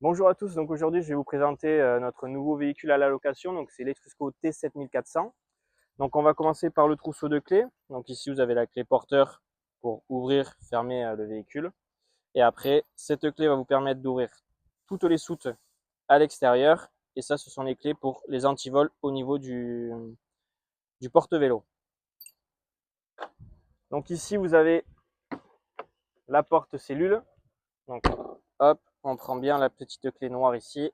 Bonjour à tous, donc aujourd'hui je vais vous présenter notre nouveau véhicule à la location, donc c'est l'Etrusco T7400. Donc on va commencer par le trousseau de clés. Donc ici vous avez la clé porteur pour ouvrir, fermer le véhicule. Et après, cette clé va vous permettre d'ouvrir toutes les soutes à l'extérieur. Et ça, ce sont les clés pour les antivols au niveau du porte-vélo. Donc ici vous avez la porte cellule. Donc hop, on prend bien la petite clé noire ici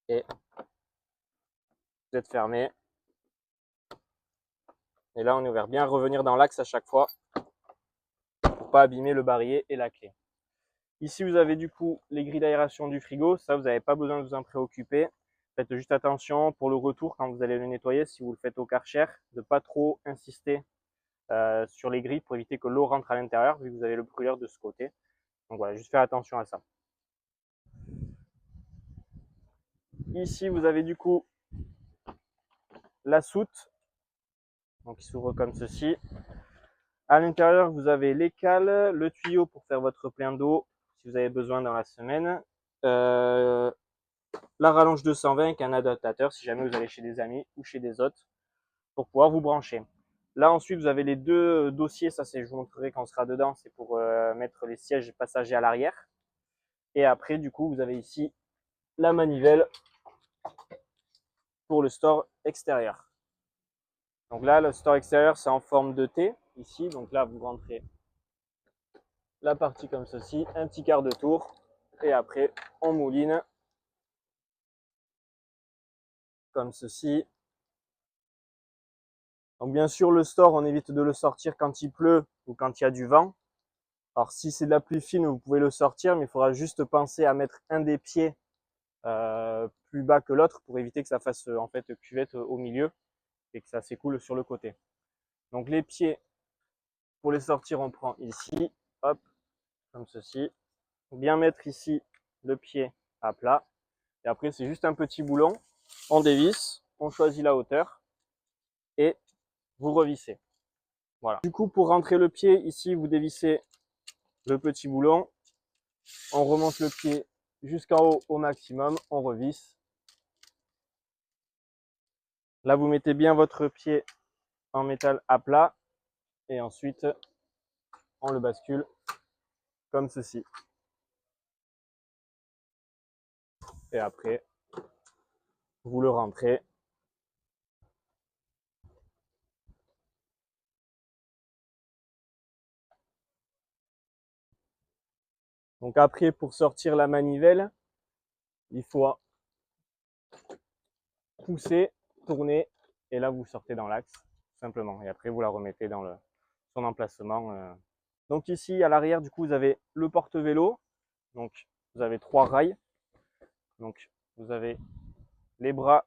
et vous êtes fermé. Et là, on est ouvert. Bien revenir dans l'axe à chaque fois pour pas abîmer le barillet et la clé. Ici, vous avez du coup les grilles d'aération du frigo. Ça, vous n'avez pas besoin de vous en préoccuper. Faites juste attention pour le retour quand vous allez le nettoyer, si vous le faites au Karcher, de pas trop insister sur les grilles pour éviter que l'eau rentre à l'intérieur, vu que vous avez le brûleur de ce côté. Donc voilà, juste faire attention à ça. Ici, vous avez du coup la soute, donc qui s'ouvre comme ceci. À l'intérieur, vous avez les cales, le tuyau pour faire votre plein d'eau si vous avez besoin dans la semaine. La rallonge 220 avec un adaptateur si jamais vous allez chez des amis ou chez des hôtes pour pouvoir vous brancher. Là ensuite vous avez les deux dossiers, ça c'est je vous montrerai quand on sera dedans, c'est pour mettre les sièges passagers à l'arrière. Et après du coup vous avez ici la manivelle pour le store extérieur. Donc là le store extérieur c'est en forme de T ici, donc là vous rentrez la partie comme ceci, un petit quart de tour et après on mouline comme ceci. Donc bien sûr le store on évite de le sortir quand il pleut ou quand il y a du vent. Alors si c'est de la pluie fine, vous pouvez le sortir, mais il faudra juste penser à mettre un des pieds plus bas que l'autre pour éviter que ça fasse en fait cuvette au milieu et que ça s'écoule sur le côté. Donc les pieds, pour les sortir, on prend ici, hop, comme ceci. Bien mettre ici le pied à plat. Et après c'est juste un petit boulon, on dévisse, on choisit la hauteur et vous revissez. Voilà. Du coup pour rentrer le pied, ici vous dévissez le petit boulon, on remonte le pied jusqu'en haut au maximum, on revisse. Là, vous mettez bien votre pied en métal à plat et ensuite, on le bascule comme ceci. Et après, vous le rentrez. Donc après, pour sortir la manivelle, il faut pousser, tourner et là, vous sortez dans l'axe, simplement. Et après, vous la remettez dans son emplacement. Donc ici, à l'arrière, du coup, vous avez le porte-vélo. Donc, vous avez 3 rails. Donc, vous avez les bras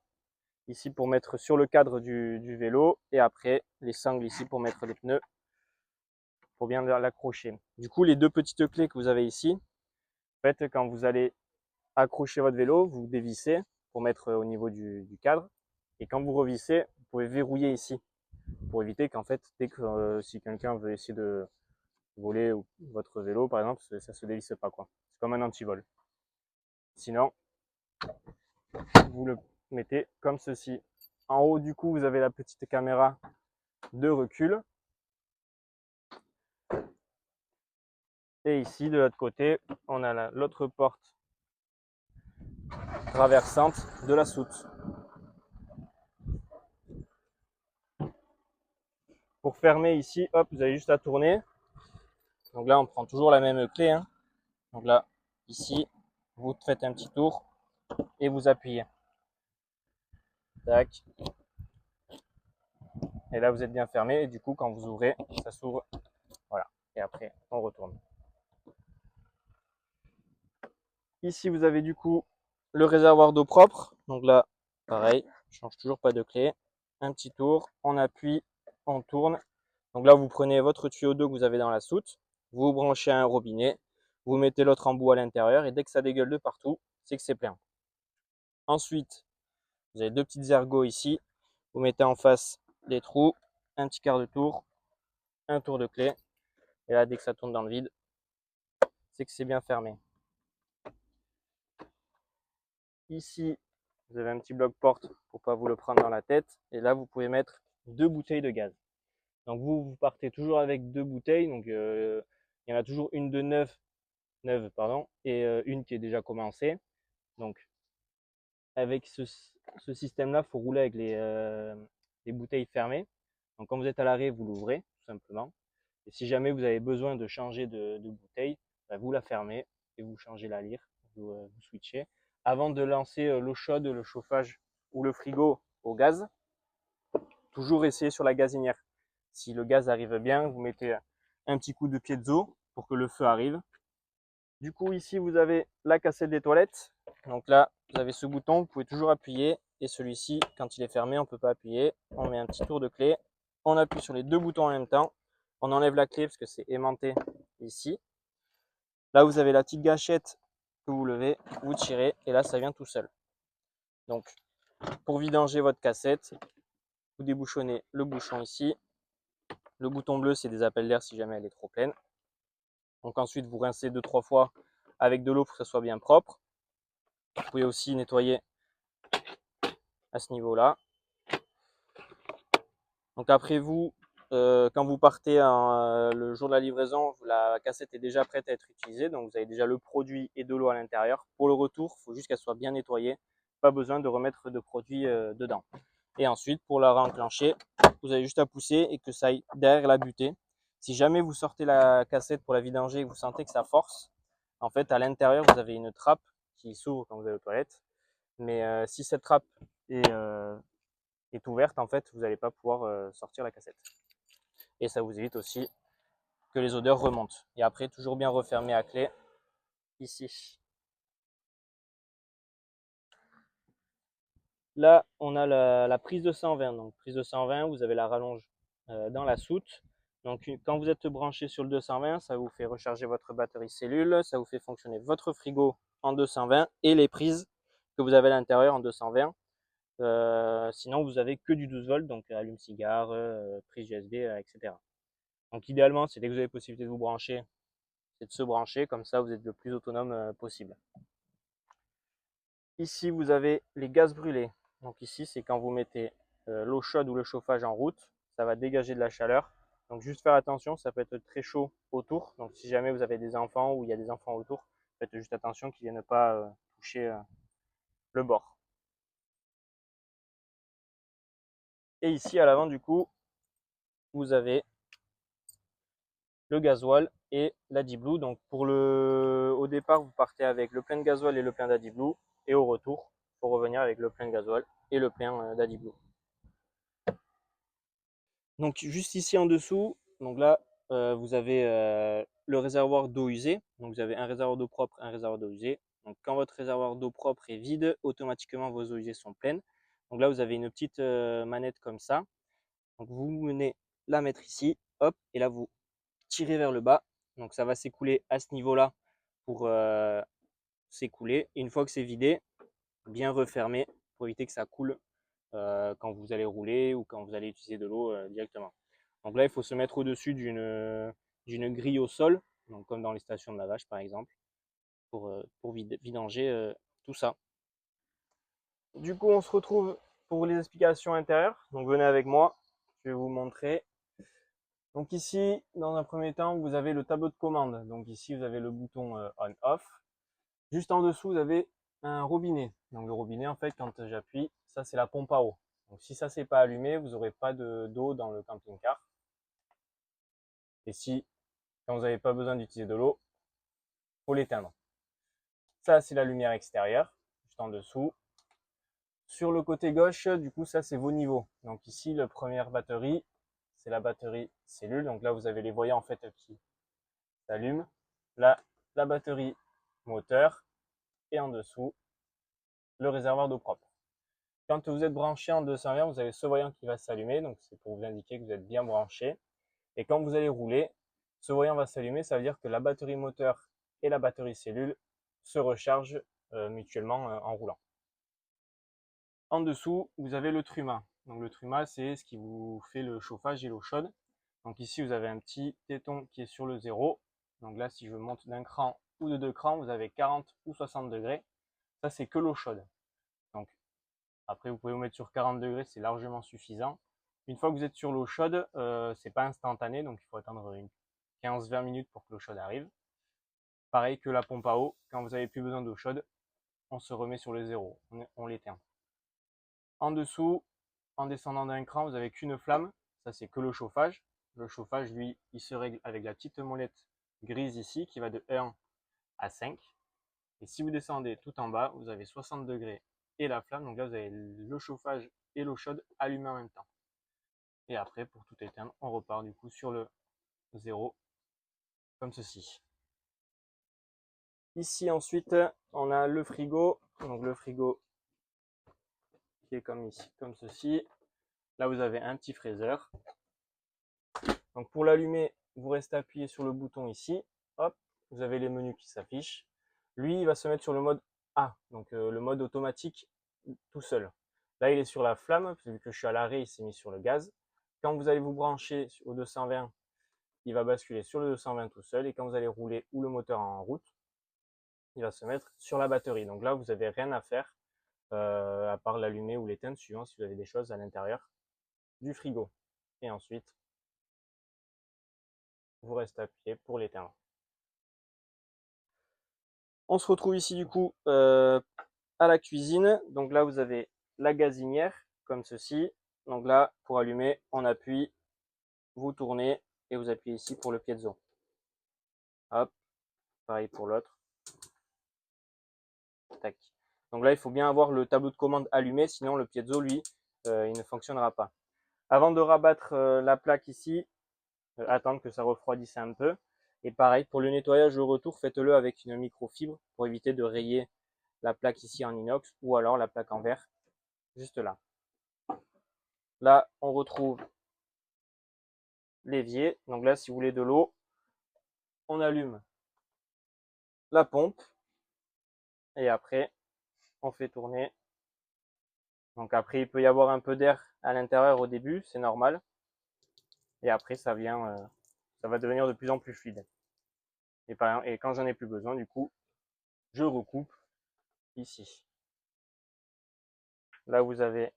ici pour mettre sur le cadre du vélo et après les sangles ici pour mettre les pneus pour bien l'accrocher. Du coup, les deux petites clés que vous avez ici, en fait, quand vous allez accrocher votre vélo, vous dévissez pour mettre au niveau du cadre et quand vous revissez, vous pouvez verrouiller ici pour éviter qu'en fait, dès que si quelqu'un veut essayer de voler votre vélo par exemple, ça se dévisse pas quoi. C'est comme un antivol. Sinon, vous le mettez comme ceci. En haut, du coup, vous avez la petite caméra de recul. Et ici, de l'autre côté, on a l'autre porte traversante de la soute. Pour fermer ici, hop, vous avez juste à tourner. Donc là, on prend toujours la même clé. Hein. Donc là, ici, vous faites un petit tour et vous appuyez. Tac. Et là, vous êtes bien fermé. Et du coup, quand vous ouvrez, ça s'ouvre. Voilà. Et après, on retourne. Ici, vous avez du coup le réservoir d'eau propre. Donc là, pareil, je change toujours pas de clé. Un petit tour, on appuie, on tourne. Donc là, vous prenez votre tuyau d'eau que vous avez dans la soute, vous branchez à un robinet, vous mettez l'autre embout à l'intérieur et dès que ça dégueule de partout, c'est que c'est plein. Ensuite, vous avez deux petites ergots ici. Vous mettez en face les trous, un petit quart de tour, un tour de clé. Et là, dès que ça tourne dans le vide, c'est que c'est bien fermé. ici, vous avez un petit bloc porte pour pas vous le prendre dans la tête. Et là, vous pouvez mettre 2 bouteilles de gaz. Donc vous partez toujours avec 2 bouteilles. Donc il y en a toujours une de neuve pardon, et une qui est déjà commencée. Donc avec ce système-là, il faut rouler avec les bouteilles fermées. Donc quand vous êtes à l'arrêt, vous l'ouvrez tout simplement. Et si jamais vous avez besoin de changer de bouteille, bah, vous la fermez et vous changez la lyre, vous switchez. Avant de lancer l'eau chaude, le chauffage ou le frigo au gaz, toujours essayer sur la gazinière. Si le gaz arrive bien, vous mettez un petit coup de piezo pour que le feu arrive. Du coup, ici, vous avez la cassette des toilettes. Donc là, vous avez ce bouton, vous pouvez toujours appuyer. Et celui-ci, quand il est fermé, on ne peut pas appuyer. On met un petit tour de clé. On appuie sur les 2 boutons en même temps. On enlève la clé parce que c'est aimanté ici. Là, vous avez la petite gâchette que vous levez, vous tirez et là, ça vient tout seul. Donc, pour vidanger votre cassette, vous débouchonnez le bouchon ici. Le bouton bleu, c'est des appels d'air si jamais elle est trop pleine. Donc ensuite, vous rincez 2-3 fois avec de l'eau pour que ça soit bien propre. Vous pouvez aussi nettoyer à ce niveau-là. Donc après vous, quand vous partez le jour de la livraison, la cassette est déjà prête à être utilisée. Donc vous avez déjà le produit et de l'eau à l'intérieur. Pour le retour, il faut juste qu'elle soit bien nettoyée. Pas besoin de remettre de produit dedans. Et ensuite, pour la réenclencher, vous avez juste à pousser et que ça aille derrière la butée. Si jamais vous sortez la cassette pour la vidanger et que vous sentez que ça force, en fait, à l'intérieur, vous avez une trappe qui s'ouvre quand vous allez aux toilettes. Mais si cette trappe est ouverte, en fait, vous n'allez pas pouvoir sortir la cassette. Et ça vous évite aussi que les odeurs remontent. Et après, toujours bien refermer à clé ici. Là, on a la prise de 120. Donc, prise de 120, vous avez la rallonge dans la soute. Donc, quand vous êtes branché sur le 220, ça vous fait recharger votre batterie cellule, ça vous fait fonctionner votre frigo en 220 et les prises que vous avez à l'intérieur en 220. Sinon, vous avez que du 12 volts, donc allume-cigare, prise USB, etc. Donc, idéalement, c'est dès que vous avez possibilité de vous brancher, c'est de se brancher, comme ça vous êtes le plus autonome possible. Ici, vous avez les gaz brûlés. Donc ici, c'est quand vous mettez l'eau chaude ou le chauffage en route, ça va dégager de la chaleur. Donc juste faire attention, ça peut être très chaud autour. Donc si jamais vous avez des enfants ou il y a des enfants autour, faites juste attention qu'ils ne viennent pas toucher le bord. Et ici, à l'avant, du coup, vous avez le gasoil et l'AdiBlue. Donc au départ, vous partez avec le plein de gasoil et le plein d'AdiBlue. Et au retour, il faut revenir avec le plein de gasoil et le plein d'AdiBlue. Donc juste ici en dessous, donc là, vous avez le réservoir d'eau usée. Donc vous avez un réservoir d'eau propre, un réservoir d'eau usée. Donc quand votre réservoir d'eau propre est vide, automatiquement vos eaux usées sont pleines. Donc là, vous avez une petite manette comme ça. Donc vous venez la mettre ici, hop, et là vous tirez vers le bas. Donc ça va s'écouler à ce niveau-là pour s'écouler. Et une fois que c'est vidé, bien refermer pour éviter que ça coule quand vous allez rouler ou quand vous allez utiliser de l'eau directement. Donc là, il faut se mettre au-dessus d'une grille au sol, donc comme dans les stations de lavage par exemple, pour vidanger tout ça. Du coup, on se retrouve pour les explications intérieures. Donc venez avec moi, je vais vous montrer. Donc ici, dans un premier temps, vous avez le tableau de commande. Donc ici, vous avez le bouton on-off. Juste en dessous, vous avez un robinet. Donc le robinet, en fait, quand j'appuie, ça c'est la pompe à eau. Donc si ça c'est pas allumé, vous n'aurez pas d'eau dans le camping-car. Et si, quand vous n'avez pas besoin d'utiliser de l'eau, il faut l'éteindre. Ça c'est la lumière extérieure, juste en dessous. Sur le côté gauche, du coup, ça c'est vos niveaux. Donc ici, la première batterie, c'est la batterie cellule. Donc là, vous avez les voyants en fait qui s'allument. Là, la batterie moteur. Et en dessous, le réservoir d'eau propre. Quand vous êtes branché en 220, vous avez ce voyant qui va s'allumer. Donc c'est pour vous indiquer que vous êtes bien branché. Et quand vous allez rouler, ce voyant va s'allumer. Ça veut dire que la batterie moteur et la batterie cellule se rechargent mutuellement en roulant. En dessous, vous avez le truma. Donc le truma, c'est ce qui vous fait le chauffage et l'eau chaude. Donc ici, vous avez un petit téton qui est sur le 0. Donc là, si je monte d'un cran ou de 2 crans, vous avez 40 ou 60 degrés. Ça, c'est que l'eau chaude. Après, vous pouvez vous mettre sur 40 degrés, c'est largement suffisant. Une fois que vous êtes sur l'eau chaude, c'est pas instantané, donc il faut attendre une 15-20 minutes pour que l'eau chaude arrive. Pareil que la pompe à eau, quand vous n'avez plus besoin d'eau chaude, on se remet sur le zéro, on l'éteint. En dessous, en descendant d'un cran, vous n'avez qu'une flamme, ça c'est que le chauffage. Le chauffage, lui, il se règle avec la petite molette grise ici qui va de 1 à 5. Et si vous descendez tout en bas, vous avez 60 degrés et la flamme. Donc là, vous avez le chauffage et l'eau chaude allumés en même temps. Et après, pour tout éteindre, on repart du coup sur le 0, comme ceci. Ici, ensuite, on a le frigo. Donc le frigo qui est comme ici, comme ceci. Là, vous avez un petit fraiseur. Donc pour l'allumer, vous restez appuyé sur le bouton ici. Hop, vous avez les menus qui s'affichent. Lui, il va se mettre sur le mode A, donc le mode automatique tout seul. Là, il est sur la flamme, vu que je suis à l'arrêt, il s'est mis sur le gaz. Quand vous allez vous brancher au 220, il va basculer sur le 220 tout seul. Et quand vous allez rouler ou le moteur en route, il va se mettre sur la batterie. Donc là, vous n'avez rien à faire, à part l'allumer ou l'éteindre, suivant si vous avez des choses à l'intérieur du frigo. Et ensuite, vous restez appuyé pour l'éteindre. On se retrouve ici du coup à la cuisine. Donc là, vous avez la gazinière, comme ceci. Donc là, pour allumer, on appuie, vous tournez et vous appuyez ici pour le piezo. Hop, pareil pour l'autre. Tac. Donc là, il faut bien avoir le tableau de commande allumé, sinon le piezo, lui, il ne fonctionnera pas. Avant de rabattre la plaque ici, attendre que ça refroidisse un peu. Et pareil, pour le nettoyage au retour, faites-le avec une microfibre pour éviter de rayer la plaque ici en inox ou alors la plaque en verre, juste là. Là, on retrouve l'évier. Donc là, si vous voulez de l'eau, on allume la pompe et après, on fait tourner. Donc après, il peut y avoir un peu d'air à l'intérieur au début, c'est normal. Et après, ça va devenir de plus en plus fluide. Et quand j'en ai plus besoin, du coup, je recoupe ici. Là, vous avez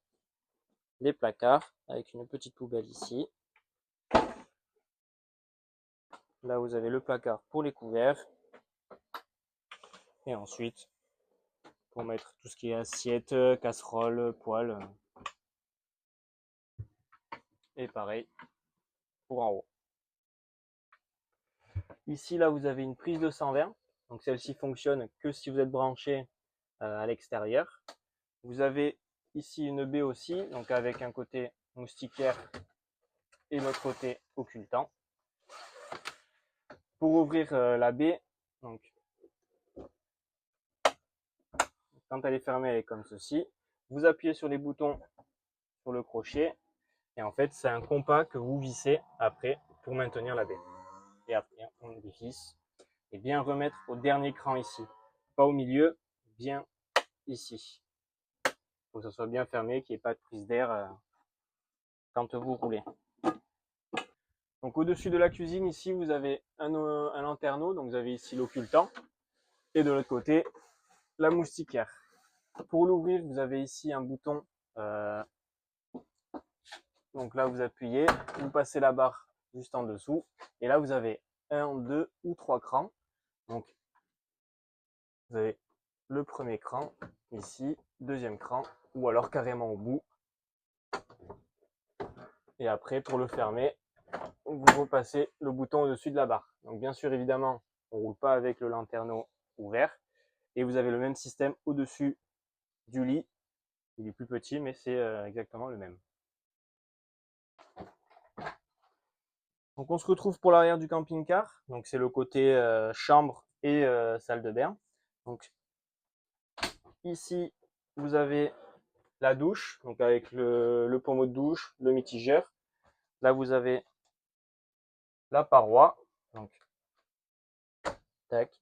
les placards avec une petite poubelle ici. Là, vous avez le placard pour les couverts. Et ensuite, pour mettre tout ce qui est assiette, casserole, poêle. Et pareil pour en haut. Ici, là, vous avez une prise de 120. Donc celle-ci fonctionne que si vous êtes branché à l'extérieur. Vous avez ici une baie aussi, donc avec un côté moustiquaire et l'autre côté occultant. Pour ouvrir la baie, donc quand elle est fermée, elle est comme ceci. Vous appuyez sur les boutons sur le crochet et en fait c'est un compas que vous vissez après pour maintenir la baie. Et après on dévisse et bien remettre au dernier cran ici, pas au milieu, bien ici. Il faut que ça soit bien fermé, qu'il n'y ait pas de prise d'air quand vous roulez. Donc au-dessus de la cuisine ici vous avez un lanterneau, donc vous avez ici l'occultant et de l'autre côté la moustiquaire. Pour l'ouvrir vous avez ici un bouton, donc là vous appuyez, vous passez la barre juste en dessous et là vous avez 1, 2 ou 3 crans. Donc vous avez le premier cran ici, deuxième cran ou alors carrément au bout. Et après pour le fermer, vous repassez le bouton au-dessus de la barre. Donc bien sûr évidemment on ne roule pas avec le lanterneau ouvert et vous avez le même système au-dessus du lit. Il est plus petit mais c'est exactement le même. Donc on se retrouve pour l'arrière du camping-car. Donc c'est le côté chambre et salle de bain. Donc ici vous avez la douche, donc avec le pommeau de douche, le mitigeur. Là vous avez la paroi. Donc tac.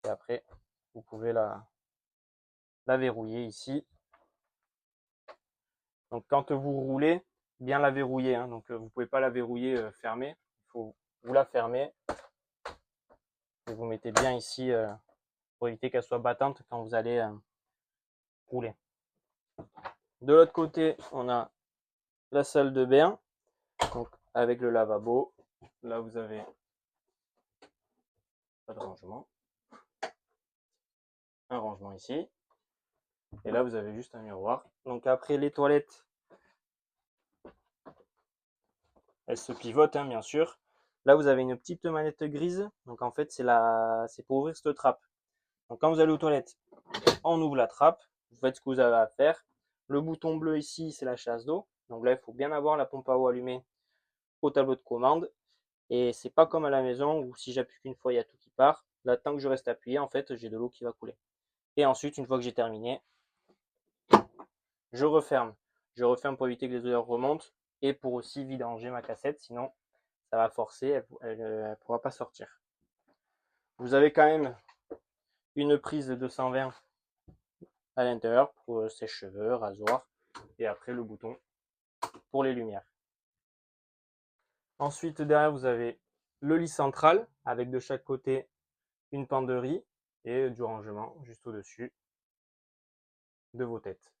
Et après vous pouvez la verrouiller ici. Donc quand vous roulez, bien la verrouiller. Hein. Donc vous pouvez pas la verrouiller fermée. Il faut vous la fermer. Et vous mettez bien ici pour éviter qu'elle soit battante quand vous allez rouler. De l'autre côté, on a la salle de bain, donc avec le lavabo. Là, vous avez pas de rangement, un rangement ici. Et là, vous avez juste un miroir. Donc après, les toilettes, elles se pivotent, hein, bien sûr. Là, vous avez une petite manette grise. Donc en fait, c'est pour ouvrir cette trappe. Donc quand vous allez aux toilettes, on ouvre la trappe. Vous faites ce que vous avez à faire. Le bouton bleu ici, c'est la chasse d'eau. Donc là, il faut bien avoir la pompe à eau allumée au tableau de commande. Et c'est pas comme à la maison où si j'appuie qu'une fois, il y a tout qui part. Là, tant que je reste appuyé, en fait, j'ai de l'eau qui va couler. Et ensuite, une fois que j'ai terminé, je referme. Je referme pour éviter que les odeurs remontent et pour aussi vidanger ma cassette, sinon ça va forcer, elle ne pourra pas sortir. Vous avez quand même une prise de 220 à l'intérieur pour sèche-cheveux, rasoir et après le bouton pour les lumières. Ensuite, derrière, vous avez le lit central avec de chaque côté une penderie et du rangement juste au-dessus de vos têtes.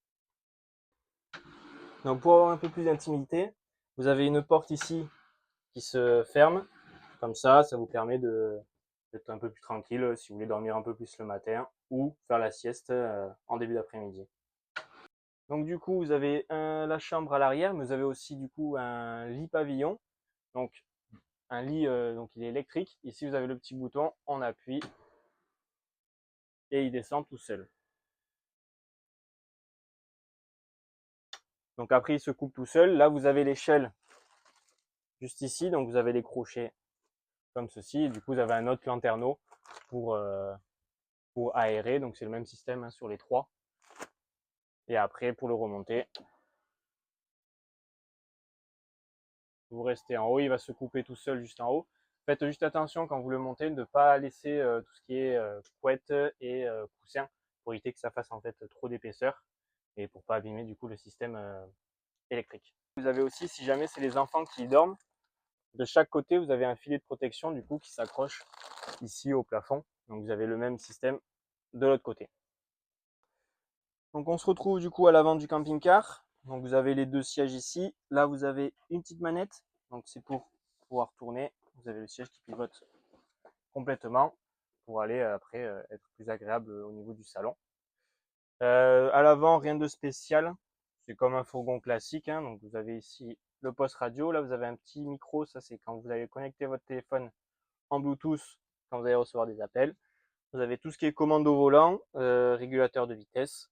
Donc pour avoir un peu plus d'intimité, vous avez une porte ici qui se ferme. Comme ça vous permet d'être un peu plus tranquille si vous voulez dormir un peu plus le matin ou faire la sieste en début d'après-midi. Donc du coup, vous avez la chambre à l'arrière, mais vous avez aussi du coup un lit pavillon. Donc un lit, donc il est électrique. Ici, vous avez le petit bouton, on appuie et il descend tout seul. Donc après, il se coupe tout seul. Là, vous avez l'échelle juste ici, donc vous avez les crochets comme ceci. Et du coup, vous avez un autre lanterneau pour aérer. Donc c'est le même système hein, sur les trois. Et après, pour le remonter, vous restez en haut, il va se couper tout seul juste en haut. Faites juste attention quand vous le montez de ne pas laisser tout ce qui est couette et coussin pour éviter que ça fasse en fait trop d'épaisseur et pour pas abîmer du coup le système électrique. Vous avez aussi, si jamais c'est les enfants qui dorment, de chaque côté vous avez un filet de protection du coup qui s'accroche ici au plafond. Donc vous avez le même système de l'autre côté. Donc on se retrouve du coup à l'avant du camping-car. Donc vous avez les deux sièges ici. Là vous avez une petite manette. Donc c'est pour pouvoir tourner. Vous avez le siège qui pivote complètement pour aller après être plus agréable au niveau du salon. À l'avant, rien de spécial. C'est comme un fourgon classique. Hein. Donc vous avez ici le poste radio. Là vous avez un petit micro. Ça c'est quand vous allez connecter votre téléphone en Bluetooth quand vous allez recevoir des appels. Vous avez tout ce qui est commande au volant, régulateur de vitesse.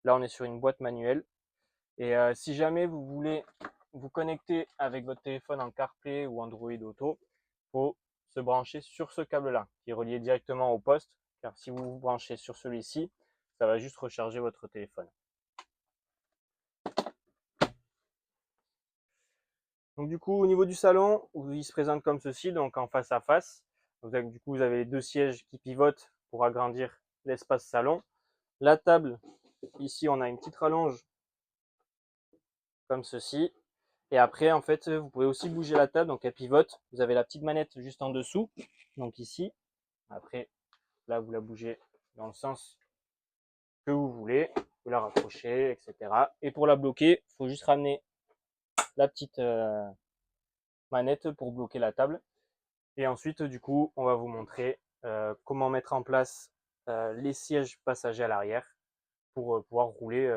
Là on est sur une boîte manuelle. Et si jamais vous voulez vous connecter avec votre téléphone en CarPlay ou Android Auto, il faut se brancher sur ce câble-là, qui est relié directement au poste, car si vous vous branchez sur celui-ci, ça va juste recharger votre téléphone. Donc du coup, au niveau du salon, il se présente comme ceci, donc en face à face. Donc, du coup, vous avez les deux sièges qui pivotent pour agrandir l'espace salon. La table, ici, on a une petite rallonge comme ceci. Et après, en fait, vous pouvez aussi bouger la table, donc elle pivote. Vous avez la petite manette juste en dessous, donc ici. Après, là, vous la bougez dans le sens que vous voulez. Vous la raccrochez, etc. Et pour la bloquer, il faut juste ramener la petite manette pour bloquer la table. Et ensuite, du coup, on va vous montrer comment mettre en place les sièges passagers à l'arrière pour pouvoir rouler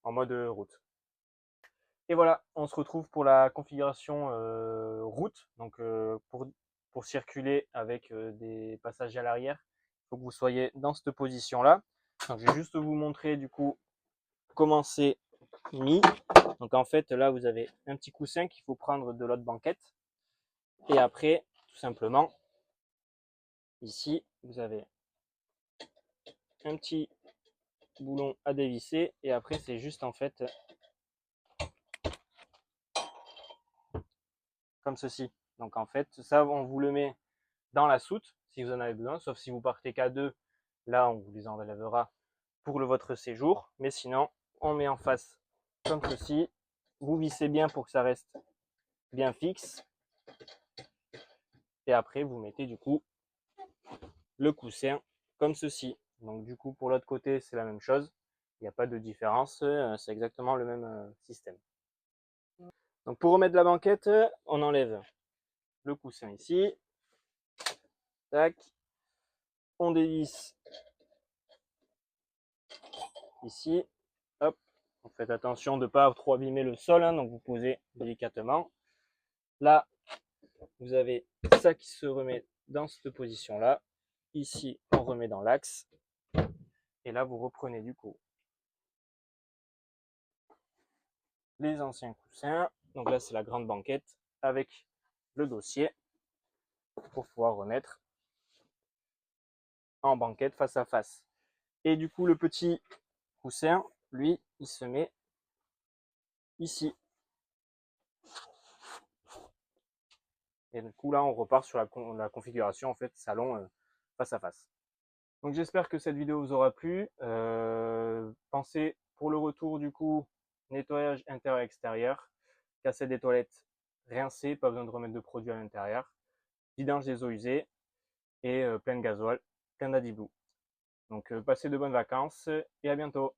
en mode route. Et voilà, on se retrouve pour la configuration route. Donc pour circuler avec des passagers à l'arrière, il faut que vous soyez dans cette position-là. Donc je vais juste vous montrer du coup comment c'est mis. Donc en fait là vous avez un petit coussin qu'il faut prendre de l'autre banquette. Et après, tout simplement, ici, vous avez un petit boulon à dévisser. Et après c'est juste en fait comme ceci. Donc en fait, ça on vous le met dans la soute si vous en avez besoin, sauf si vous partez qu'à deux, là on vous les enlèvera pour votre séjour, mais sinon on met en face comme ceci, vous vissez bien pour que ça reste bien fixe, et après vous mettez du coup le coussin comme ceci. Donc du coup pour l'autre côté c'est la même chose, n'y a pas de différence, c'est exactement le même système. Donc pour remettre la banquette, on enlève le coussin ici, tac, on dévisse ici, hop, faites attention de ne pas trop abîmer le sol, hein, donc vous posez délicatement. Là, vous avez ça qui se remet dans cette position là, ici on remet dans l'axe, et là vous reprenez du coup les anciens coussins, donc là c'est la grande banquette avec le dossier pour pouvoir remettre en banquette face à face. Et du coup le petit coussin, lui, il se met ici. Et du coup là on repart sur la configuration en fait salon face à face. Donc j'espère que cette vidéo vous aura plu. Pensez pour le retour du coup nettoyage intérieur-extérieur, cassette des toilettes rincée, pas besoin de remettre de produit à l'intérieur, vidange des eaux usées et plein de gasoil, plein d'Adblue. Donc passez de bonnes vacances et à bientôt.